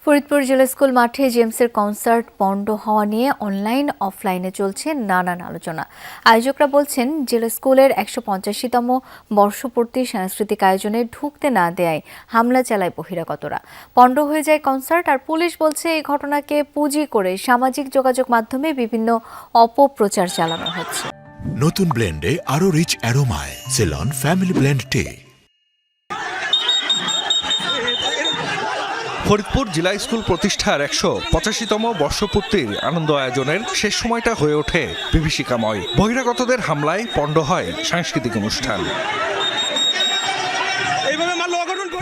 ফরিদপুর জেলা স্কুল মাঠে জেমসের কনসার্ট পণ্ড হওয়া নিয়ে অনলাইন অফলাইনে চলছে নানান আলোচনা। আয়োজকরা বলছেন, জেলা স্কুলের ১৫০তম বর্ষপূর্তি সাংস্কৃতিক আয়োজনে ঢুকতে না দেয়ায় হামলা চালায় বহিরাগতরা। পণ্ড হয়ে যায় কনসার্ট। আর পুলিশ বলছে, এই ঘটনাকে পুঁজি করে সামাজিক যোগাযোগ মাধ্যমে বিভিন্ন অপপ্রচার চালানো হচ্ছে। নতুন ব্লেন্ডে আরো রিচ অ্যারোমায় সেলন ফ্যামিলি ব্লেন্ড টে। ফরিদপুর জেলা স্কুল প্রতিষ্ঠার ১৮৫তম বর্ষপূর্তির আনন্দ আয়োজনের শেষ সময়টা হয়ে ওঠে বিভীষিকাময়। বহিরাগতদের হামলায় পণ্ড হয় সাংস্কৃতিক অনুষ্ঠান।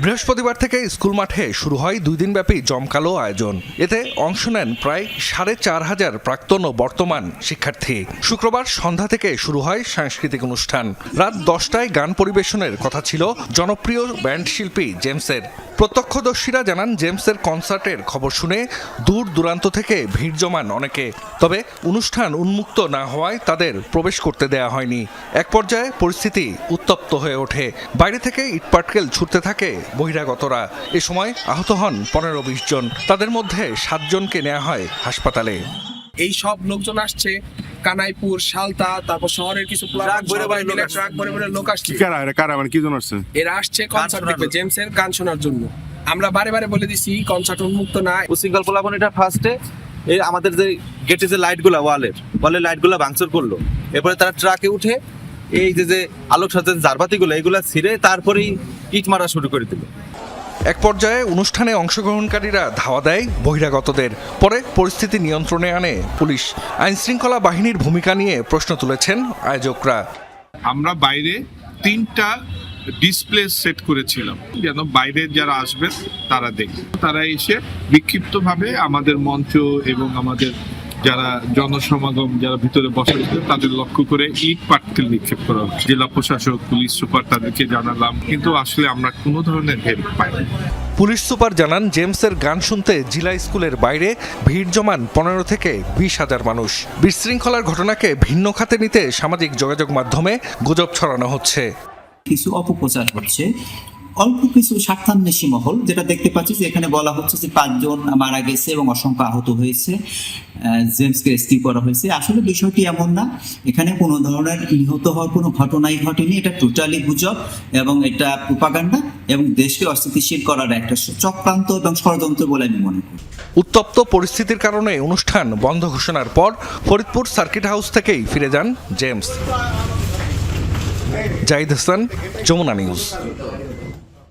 বৃহস্পতিবার থেকে স্কুল মাঠে শুরু হয় ২ দিনব্যাপী জমকালো আয়োজন। এতে অংশ নেন প্রায় ৪৫০০ প্রাক্তন ও বর্তমান শিক্ষার্থী। শুক্রবার সন্ধ্যা থেকে শুরু হয় সাংস্কৃতিক অনুষ্ঠান। রাত ১০টায় গান পরিবেশনের কথা ছিল জনপ্রিয় ব্যান্ড শিল্পী জেমসের। প্রত্যক্ষদর্শীরা জানান, জেমসের কনসার্টের খবর শুনে দূর দূরান্ত থেকে ভিড় জমান অনেকে। তবে অনুষ্ঠান উন্মুক্ত না হওয়ায় তাদের প্রবেশ করতে দেয়া হয়নি। এক পর্যায়ে পরিস্থিতি উত্তপ্ত হয়ে ওঠে। বাইরে থেকে ইটপাটকেল ছুটতে থাকে বহিরাগতরা। এ সময় আহত হন ১৫-২০ জন। তাদের মধ্যে ৭ জনকে নেওয়া হয় হাসপাতালে। এই সব লোকজন আসছে কানাইপুর, সালতা, তারপর শহরের কিছু ট্রাক ভরে লোক আসছে। এরা আসছে কনসার্ট দেখবে, জেমসের গান শোনার জন্য। আমরা বারে বারে বলে দিছি কনসার্ট উন্মুক্ত না। উশৃঙ্খল পোলাপন এটা ফার্স্টে এই আমাদের যে গেটে যে লাইটগুলো ওয়ালের লাইটগুলো ভাঙচুর করলো। এরপরে তারা ট্রাকে উঠে এই যে আলোক সজ্জার জারবাতিগুলো এগুলা ছিঁড়ে তারপরেই ইট মারা শুরু করে দিল। এক পর্যায়ে অনুষ্ঠানে অংশগ্রহণকারীরা ধাওয়া দেয় বহিরাগতদের। পরে পরিস্থিতি নিয়ন্ত্রণে আনে পুলিশ। আইনশৃঙ্খলা বাহিনীর ভূমিকা নিয়ে প্রশ্ন তুলেছেন আয়োজকরা। আমরা বাইরে 3টা ডিসপ্লে সেট করেছিলাম যেন বাইরে যারা আসবেন তারা দেখে, তারা এসে বিক্ষিপ্তভাবে আমাদের মঞ্চ এবং আমাদের যারা জনসমাগম যারা ভিতরে বসে তাদের লক্ষ্য করে ইট পাটকেল নিক্ষেপ করা হচ্ছে। জেলা প্রশাসক, পুলিশ সুপার তাদেরকে জানালাম, কিন্তু আসলে আমরা কোনো ধরনের হেল্প পাইনি। পুলিশ সুপার জানান, জেমসের গান শুনতে জেলা স্কুলের বাইরে ভিড় জমান ১৫ থেকে ২০,০০০ মানুষ। বিশৃঙ্খলার ঘটনাকে ভিন্ন খাতে নিতে সামাজিক যোগাযোগ মাধ্যমে গুজব ছড়ানো হচ্ছে। কিছু অপপ্রচার হচ্ছে, অল্প কিছু স্বার্থান্বেষী মহল, যেটা দেখতে পাচ্ছি যে এখানে বলা হচ্ছে যে ৫ জন মারা গেছে এবং অসংখ্য আহত হয়েছে, জেমসকে রেস্কিউ করা হয়েছে। আসলে বিষয়টি এমন না, এখানে কোনো ধরনের নিহত হওয়ার কোনো ঘটনাই ঘটেনি। এটা টোটালি গুজব এবং এটা প্রোপাগান্ডা এবং দেশকে অস্থিতিশীল করার একটা চক্রান্ত এবং ষড়যন্ত্র বলে আমি মনে করি। উত্তপ্ত পরিস্থিতির কারণে অনুষ্ঠান বন্ধ ঘোষণার পর ফরিদপুর সার্কিট হাউস থেকেই ফিরে যান জেমস। জাহিদ হাসান, যমুনা নিউজ।